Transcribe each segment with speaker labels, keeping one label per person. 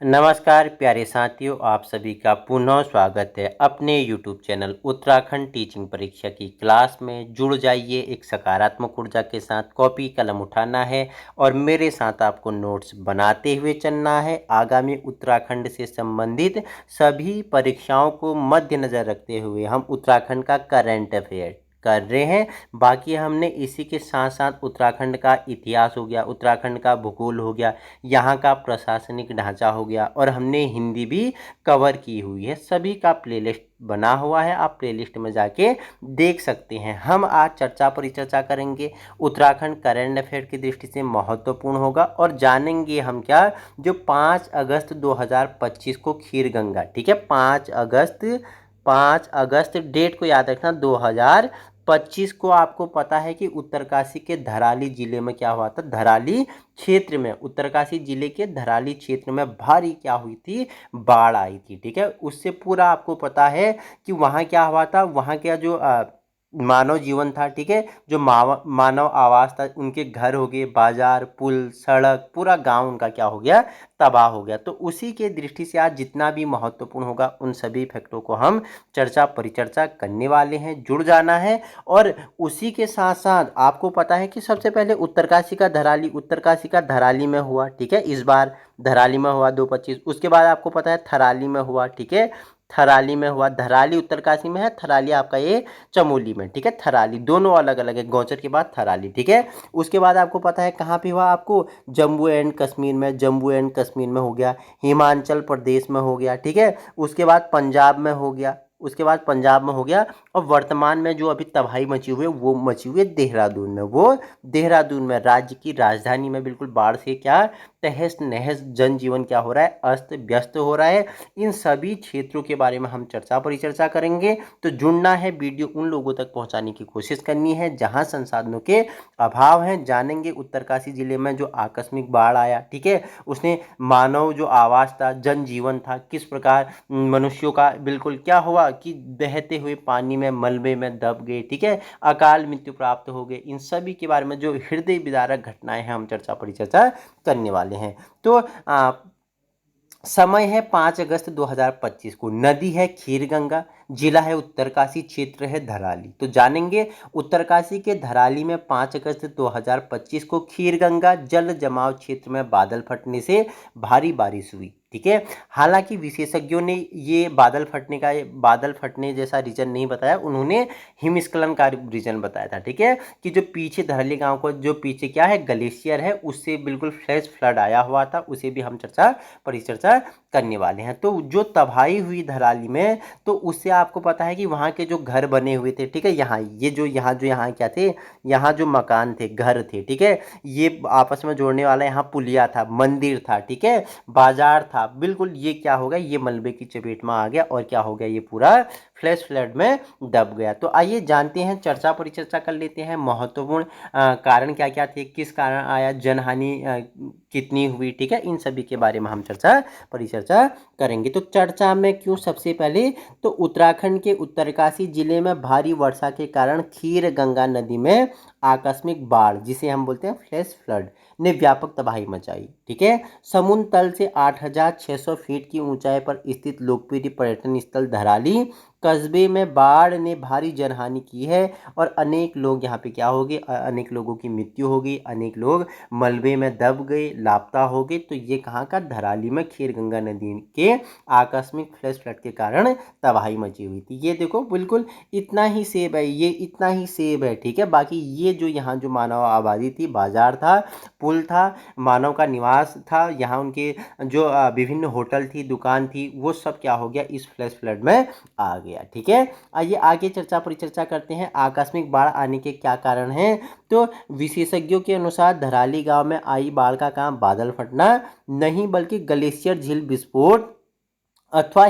Speaker 1: नमस्कार प्यारे साथियों, आप सभी का पुनः स्वागत है अपने YouTube चैनल उत्तराखंड टीचिंग परीक्षा की क्लास में। जुड़ जाइए, एक सकारात्मक ऊर्जा के साथ कॉपी कलम उठाना है और मेरे साथ आपको नोट्स बनाते हुए चलना है। आगामी उत्तराखंड से संबंधित सभी परीक्षाओं को मद्देनज़र रखते हुए हम उत्तराखंड का करंट अफेयर कर रहे हैं। बाकी हमने इसी के साथ साथ उत्तराखंड का इतिहास हो गया, उत्तराखंड का भूगोल हो गया, यहाँ का प्रशासनिक ढांचा हो गया और हमने हिंदी भी कवर की हुई है। सभी का प्लेलिस्ट बना हुआ है, आप प्लेलिस्ट में जाके देख सकते हैं। हम आज चर्चा परिचर्चा करेंगे, उत्तराखंड करंट अफेयर की दृष्टि से महत्वपूर्ण होगा और जानेंगे हम क्या, जो 5 अगस्त 2025 को खीरगंगा, ठीक है, 5 अगस्त डेट को याद रखना, 2025 को आपको पता है कि उत्तरकाशी के धराली जिले में क्या हुआ था। धराली क्षेत्र में, उत्तरकाशी जिले के धराली क्षेत्र में भारी क्या हुई थी, बाढ़ आई थी, ठीक है। उससे पूरा आपको पता है कि वहाँ क्या हुआ था, वहाँ का जो मानव जीवन था, ठीक है, जो मानव आवास था, उनके घर हो गए, बाजार, पुल, सड़क, पूरा गांव उनका क्या हो गया, तबाह हो गया। तो उसी के दृष्टि से आज जितना भी महत्वपूर्ण होगा उन सभी फैक्टों को हम चर्चा परिचर्चा करने वाले हैं। जुड़ जाना है। और उसी के साथ साथ आपको पता है कि सबसे पहले उत्तरकाशी का धराली में हुआ, ठीक है, इस बार धराली में हुआ 2/25। उसके बाद आपको पता है थराली में हुआ, ठीक है, थराली में हुआ। धराली उत्तरकाशी में है, थराली आपका ये चमोली में, ठीक है। थराली दोनों अलग अलग है, गौचर के बाद थराली, ठीक है। उसके बाद आपको पता है कहाँ पे हुआ, आपको जम्मू एंड कश्मीर में हो गया, हिमाचल प्रदेश में हो गया, ठीक है। उसके बाद पंजाब में हो गया, और वर्तमान में जो अभी तबाही मची हुई है वो मची हुई है देहरादून में। वो देहरादून में, राज्य की राजधानी में, बिल्कुल बाढ़ से क्या तहस नहस, जनजीवन क्या हो रहा है, अस्त व्यस्त हो रहा है। इन सभी क्षेत्रों के बारे में हम चर्चा परिचर्चा करेंगे। तो जुड़ना है, वीडियो उन लोगों तक पहुंचाने की कोशिश करनी है जहां संसाधनों के अभाव हैं। जानेंगे उत्तरकाशी जिले में जो आकस्मिक बाढ़ आया, ठीक है, उसने मानव जो आवास था, जनजीवन था, किस प्रकार मनुष्यों का बिल्कुल क्या हुआ कि बहते हुए पानी में, मलबे में दब गए, ठीक है, अकाल मृत्यु प्राप्त हो गए। इन सभी के बारे में जो हृदय विदारक घटनाएं हैं हम चर्चा परिचर्चा करने वाले हैं। तो समय है 5 अगस्त 2025 को, नदी है खीरगंगा, जिला है उत्तरकाशी, क्षेत्र है धराली। तो जानेंगे उत्तरकाशी के धराली में 5 अगस्त 2025 को खीरगंगा जल जमाव क्षेत्र में बादल फटने से भारी बारिश हुई, ठीक है। हालांकि विशेषज्ञों ने ये बादल फटने जैसा रीजन नहीं बताया, उन्होंने हिमस्खलन का रीजन बताया था, ठीक है, कि जो पीछे धराली गांव को जो पीछे क्या है ग्लेशियर है, उससे बिल्कुल फ्लैश फ्लड आया हुआ था, उसे भी हम चर्चा परिचर्चा करने वाले हैं। तो जो तबाही हुई धराली में, तो उससे आपको पता है कि वहाँ के जो घर बने हुए थे, ठीक है, यहाँ क्या थे, यहाँ जो मकान थे, घर थे, ठीक है, ये आपस में जोड़ने वाला यहाँ पुलिया था, मंदिर था, ठीक है, बाजार था, बिल्कुल ये क्या हो गया, ये मलबे की चपेट में आ गया और क्या हो गया, ये पूरा फ्लैश फ्लड में दब गया। तो आइए जानते हैं, चर्चा परिचर्चा कर लेते हैं। महत्वपूर्ण कारण क्या क्या थे, किस कारण आया, जनहानि कितनी हुई, ठीक है, इन सभी के बारे में हम चर्चा परिचर्चा करेंगे। तो चर्चा में क्यों, सबसे पहले तो उत्तराखंड के उत्तरकाशी जिले में भारी वर्षा के कारण खीर गंगा नदी में आकस्मिक बाढ़, जिसे हम बोलते हैं फ्लैश फ्लड, ने व्यापक तबाही मचाई, ठीक है। समुद्र तल से 8,600 फीट की ऊंचाई पर स्थित लोकप्रिय पर्यटन स्थल धराली कस्बे में बाढ़ ने भारी जनहानि की है और अनेक लोग यहाँ पे क्या हो गए, अनेक लोगों की मृत्यु हो गई, अनेक लोग मलबे में दब गए, लापता हो गए। तो ये कहाँ का, धराली में खीरगंगा नदी के आकस्मिक फ्लैश फ्लड के कारण तबाही मची हुई थी। ये देखो बिल्कुल इतना ही सेब है, ये इतना ही सेब है, ठीक है। बाकी ये जो यहाँ जो मानव आबादी थी, बाजार था, पुल था, मानव का निवास था, यहाँ उनके जो विभिन्न होटल थी, दुकान थी, वो सब क्या हो गया, इस फ्लैश फ्लड में आ गया, ठीक है। आइए आगे चर्चा परिचर्चा करते हैं, आकस्मिक बाढ़ आने के क्या कारण हैं। तो विशेषज्ञों के अनुसार धराली गांव में आई बाढ़ का काम बादल फटना नहीं, बल्कि ग्लेशियर झील विस्फोट अथवा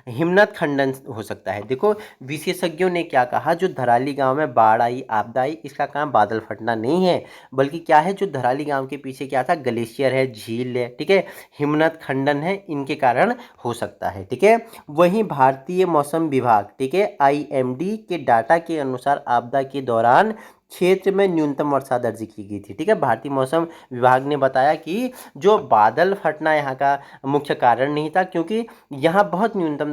Speaker 1: हिमनद खंडन हो सकता है। देखो विशेषज्ञों ने क्या कहा, जो धराली गांव में बाढ़ आई, आपदा आई, इसका काम बादल फटना नहीं है, बल्कि क्या है, जो धराली गांव के पीछे क्या था, ग्लेशियर है, झील है, ठीक है, हिमनद खंडन है, इनके कारण हो सकता है, ठीक है। वहीं भारतीय मौसम विभाग, ठीक है, IMD के डाटा के अनुसार आपदा के दौरान क्षेत्र में न्यूनतम वर्षा दर्ज की गई थी। ठीक है, भारतीय मौसम विभाग ने बताया कि जो बादल फटना यहाँ का मुख्य कारण नहीं था, क्योंकि यहाँ बहुत न्यूनतम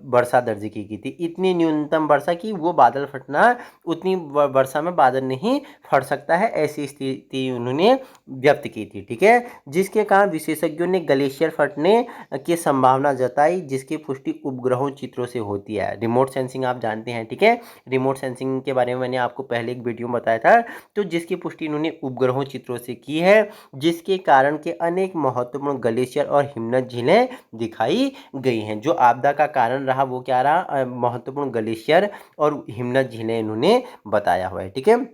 Speaker 1: वर्षा दर्ज की गई थी। इतनी न्यूनतम वर्षा कि वो बादल फटना, उतनी वर्षा में बादल नहीं फट सकता है, ऐसी स्थिति उन्होंने व्यक्त की थी। ठीक है, जिसके कारण विशेषज्ञों ने ग्लेशियर फटने की संभावना जताई, जिसकी पुष्टि उपग्रहों चित्रों से होती है। रिमोट सेंसिंग आप जानते हैं। ठीक है, रिमोट सेंसिंग के बारे में मैंने आपको पहले एक वीडियो में बताया था, तो जिसकी पुष्टि इन्होंने उपग्रहों चित्रों से की है, जिसके कारण के अनेक महत्वपूर्ण ग्लेशियर और हिमनद झीलें दिखाई गई हैं। जो आपदा का कारण रहा वो क्या रहा, महत्वपूर्ण ग्लेशियर और हिमनद झीलें इन्होंने बताया हुआ है। ठीक है,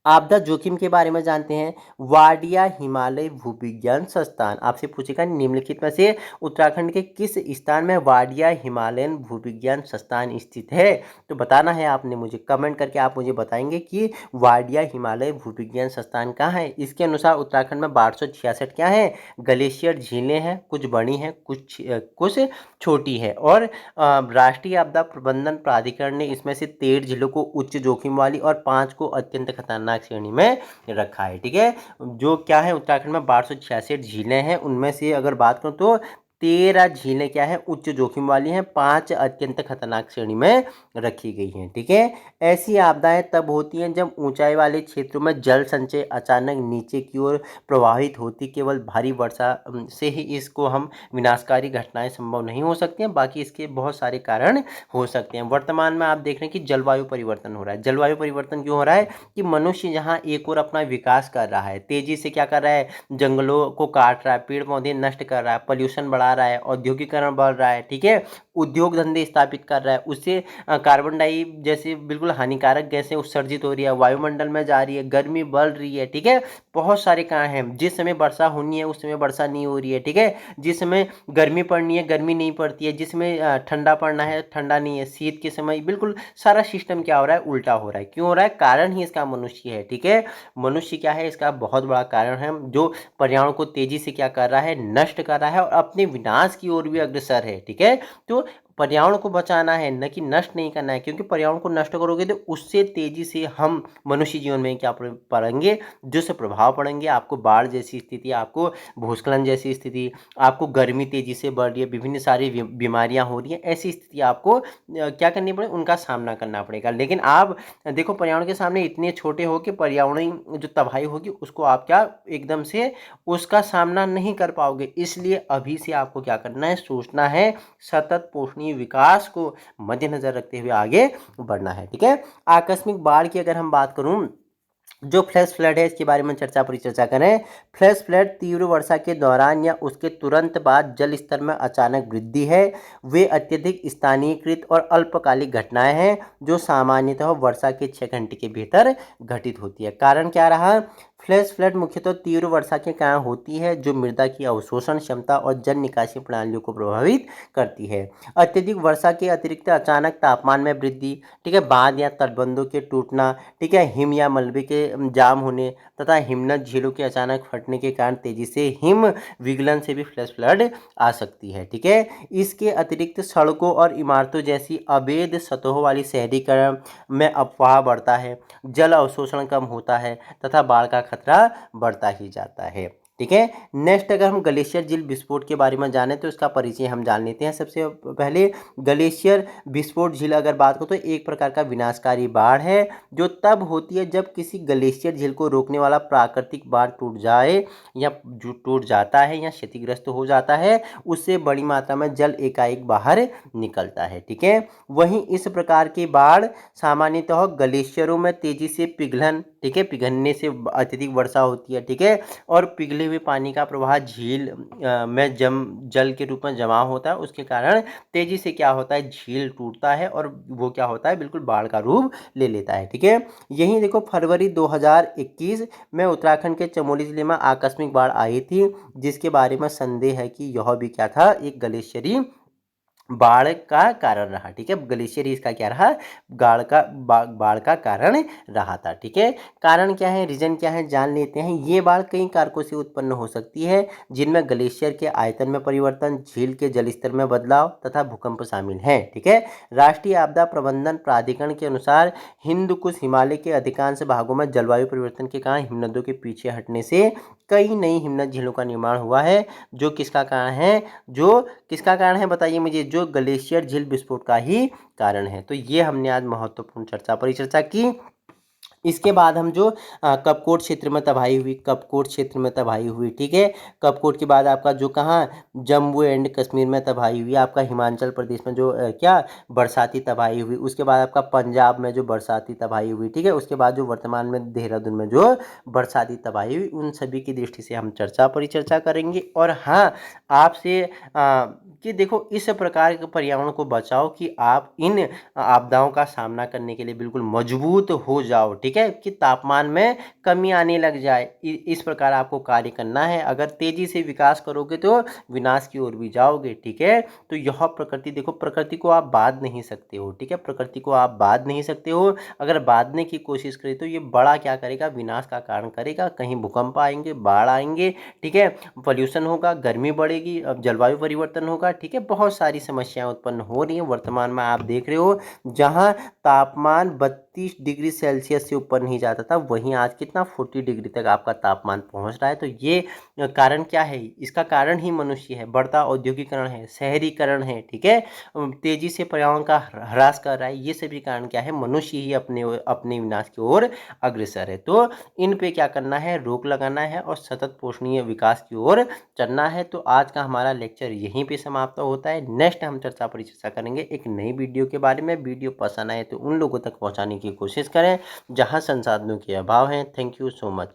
Speaker 1: आपदा जोखिम के बारे में जानते हैं। वाडिया हिमालय भूविज्ञान संस्थान आपसे पूछेगा निम्नलिखित में से उत्तराखंड के किस स्थान में वाडिया हिमालयन भूविज्ञान संस्थान स्थित है। तो बताना है आपने मुझे, कमेंट करके आप मुझे बताएंगे कि वाडिया हिमालय भूविज्ञान संस्थान कहाँ है। इसके अनुसार उत्तराखंड में 1266 क्या है, ग्लेशियर झीलें हैं, कुछ बड़ी हैं, कुछ छोटी है। और राष्ट्रीय आपदा प्रबंधन प्राधिकरण ने इसमें से 13 जिलों को उच्च जोखिम वाली और 5 को अत्यंत खतरनाक श्रेणी में रखा है। ठीक है, जो क्या है, उत्तराखंड में 1266 झीलें हैं, उनमें से अगर बात करूं तो 13 झीलें क्या है, उच्च जोखिम वाली हैं, 5 अत्यंत खतरनाक श्रेणी में रखी गई हैं। ठीक है, ऐसी आपदाएं तब होती हैं जब ऊंचाई वाले क्षेत्रों में जल संचय अचानक नीचे की ओर प्रवाहित होती। केवल भारी वर्षा से ही इसको हम विनाशकारी घटनाएं संभव नहीं हो सकती हैं, बाकी इसके बहुत सारे कारण हो सकते हैं। वर्तमान में आप देख रहे हैं कि जलवायु परिवर्तन हो रहा है। जलवायु परिवर्तन क्यों हो रहा है कि मनुष्य जहाँ एक और अपना विकास कर रहा है, तेजी से क्या कर रहा है, जंगलों को काट रहा है, पेड़ पौधे नष्ट कर रहा है, पॉल्यूशन बढ़ा रहा है, औद्योगिकरण बढ़ रहा है। ठीक है, उद्योग धंधे स्थापित कर रहा है, उससे कार्बन डाई जैसे बिल्कुल हानिकारक गैसें उत्सर्जित हो रही है, वायुमंडल में जा रही है, गर्मी बढ़ रही है। ठीक है, बहुत सारे कारण हैं। जिस समय वर्षा होनी है उस समय वर्षा नहीं हो रही है। ठीक है, जिस समय गर्मी पड़नी है गर्मी नहीं पड़ती है, जिसमें ठंडा पड़ना है ठंडा नहीं है, शीत के समय बिल्कुल सारा सिस्टम क्या हो रहा है, उल्टा हो रहा है। क्यों हो रहा है, कारण ही इसका मनुष्य है। ठीक है, मनुष्य क्या है, इसका बहुत बड़ा कारण है, जो पर्यावरण को तेजी से क्या कर रहा है, नष्ट कर रहा है और अपने विनाश की ओर भी अग्रसर है। ठीक है, तो पर्यावरण को बचाना है, न कि नष्ट नहीं करना है, क्योंकि पर्यावरण को नष्ट करोगे तो उससे तेजी से हम मनुष्य जीवन में क्या पड़ेंगे, दुष्प्रभाव पड़ेंगे। आपको बाढ़ जैसी स्थिति, आपको भूस्खलन जैसी स्थिति, आपको गर्मी तेजी से बढ़ रही है, विभिन्न सारी बीमारियां हो रही हैं, ऐसी स्थिति आपको क्या करनी पड़ेगी, उनका सामना करना पड़ेगा। लेकिन आप देखो पर्यावरण के सामने इतने छोटे हो कि पर्यावरण जो तबाही होगी उसको आप क्या एकदम से उसका सामना नहीं कर पाओगे। इसलिए अभी से आपको क्या करना है, सोचना है, सतत पोषणीय विकास को मद्देनजर रखते हुए आगे बढ़ना है। ठीक है, आकस्मिक बाढ़ की अगर हम बात करूं, जो फ्लैश फ्लड है इसके बारे में चर्चा करें। फ्लैश फ्लड तीव्र वर्षा के दौरान या उसके तुरंत बाद जल स्तर में अचानक वृद्धि है। वे अत्यधिक स्थानीयकृत और अल्पकालिक घटनाएं हैं जो सामान्यतः वर्षा के 6 घंटे के भीतर घटित होती है। कारण क्या रहा, फ्लैश फ्लड मुख्यतः तीव्र वर्षा के कारण होती है जो मृदा की अवशोषण क्षमता और जल निकासी प्रणालियों को प्रभावित करती है। अत्यधिक वर्षा के अतिरिक्त अचानक तापमान में वृद्धि, ठीक है, बांध या तटबंधों के टूटना, ठीक है, हिम या मलबे के जाम होने तथा हिमनद झीलों के अचानक फटने के कारण तेजी से हिम विगलन से भी फ्लैश फ्लड आ सकती है। ठीक है, इसके अतिरिक्त सड़कों और इमारतों जैसी अवैध सतहों वाली शहरीकरण में अफवाह बढ़ता है, जल अवशोषण कम होता है तथा बाढ़ का खतरा बढ़ता ही जाता है। ठीक है, नेक्स्ट अगर हम ग्लेशियर झील विस्फोट के बारे में जाने तो इसका परिचय हम जान लेते हैं। सबसे पहले ग्लेशियर विस्फोट झील अगर बात करो तो एक प्रकार का विनाशकारी बाढ़ है जो तब होती है जब किसी ग्लेशियर झील को रोकने वाला प्राकृतिक बांध टूट जाए या टूट जाता है या क्षतिग्रस्त हो जाता है, उससे बड़ी मात्रा में जल एकाएक बाहर निकलता है। ठीक है, वहीं इस प्रकार की बाढ़ सामान्यतः ग्लेशियरों में तेजी से पिघलन, ठीक है, पिघलने से अत्यधिक वर्षा होती है। ठीक है, और पिघले हुए पानी का प्रवाह झील में जल के रूप में जमा होता है, उसके कारण तेजी से क्या होता है, झील टूटता है और वो क्या होता है, बिल्कुल बाढ़ का रूप ले लेता है। ठीक है, यही देखो फरवरी 2021 में उत्तराखंड के चमोली जिले में आकस्मिक बाढ़ आई थी, जिसके बारे में संदेह है कि यह भी क्या था, एक ग्लेशियरी बाढ़ का कारण रहा। ठीक है, ग्लेशियर ही इसका क्या रहा, बाढ़ का कारण रहा था। ठीक है, कारण क्या है, रीजन क्या है, जान लेते हैं। ये बाढ़ कई कारकों से उत्पन्न हो सकती है, जिनमें ग्लेशियर के आयतन में परिवर्तन, झील के जलस्तर में बदलाव तथा भूकंप शामिल हैं। ठीक है, राष्ट्रीय आपदा प्रबंधन प्राधिकरण के अनुसार हिंद कुश हिमालय के अधिकांश भागों में जलवायु परिवर्तन के कारण हिमनदों के पीछे हटने से कई नई हिमनद झीलों का निर्माण हुआ है, जो किसका कारण है, जो किसका कारण है बताइए मुझे, जो ग्लेशियर झील विस्फोट का ही कारण है। तो ये हमने आज महत्वपूर्ण परिचर्चा की। इसके बाद हम जो कपकोट क्षेत्र में तबाही हुई, कपकोट क्षेत्र में तबाही हुई। ठीक है, कपकोट के बाद आपका जो कहाँ, जम्मू एंड कश्मीर में तबाही हुई, आपका हिमाचल प्रदेश में जो क्या बरसाती तबाही हुई, उसके बाद आपका पंजाब में जो बरसाती तबाही हुई। ठीक है, उसके बाद जो वर्तमान में देहरादून में जो बरसाती तबाही हुई, उन सभी की दृष्टि से हम परिचर्चा करेंगे। और हाँ, आपसे कि देखो इस प्रकार के पर्यावरण को बचाओ कि आप इन आपदाओं का सामना करने के लिए बिल्कुल मजबूत हो जाओ। ठीक है, कि तापमान में कमी आने लग जाए, इस प्रकार आपको कार्य करना है। अगर तेजी से विकास करोगे तो विनाश की ओर भी जाओगे। ठीक है, तो यह प्रकृति, देखो प्रकृति को आप बांध नहीं सकते हो। ठीक है, प्रकृति को आप बांध नहीं सकते हो। अगर बांधने की कोशिश करें तो ये बड़ा क्या करेगा, विनाश का कारण करेगा। कहीं भूकंप आएंगे, बाढ़ आएंगे। ठीक है, पॉल्यूशन होगा, गर्मी बढ़ेगी, अब जलवायु परिवर्तन होगा। ठीक है, बहुत सारी समस्याएं उत्पन्न हो रही हैं। वर्तमान में आप देख रहे हो, जहां तापमान 32 डिग्री सेल्सियस से ऊपर नहीं जाता था, वहीं आज कितना 40 डिग्री तक आपका तापमान पहुंच रहा है। तो ये कारण क्या है, इसका कारण ही मनुष्य है, बढ़ता औद्योगिकरण है, शहरीकरण है। ठीक है, तेजी से पर्यावरण का ह्रास कर रहा है। ये सभी कारण क्या है, मनुष्य ही अपने अपने विनाश की ओर अग्रसर है। तो इन पे क्या करना है, रोक लगाना है और सतत पोषणीय विकास की ओर चलना है। तो आज का हमारा लेक्चर यहीं पे समाप्त होता है। नेक्स्ट हम परिचर्चा करेंगे एक नई वीडियो के बारे में। वीडियो पसंद आए तो उन लोगों तक पहुंचाने की कोशिश करें जहां संसाधनों के अभाव है। Thank you so much.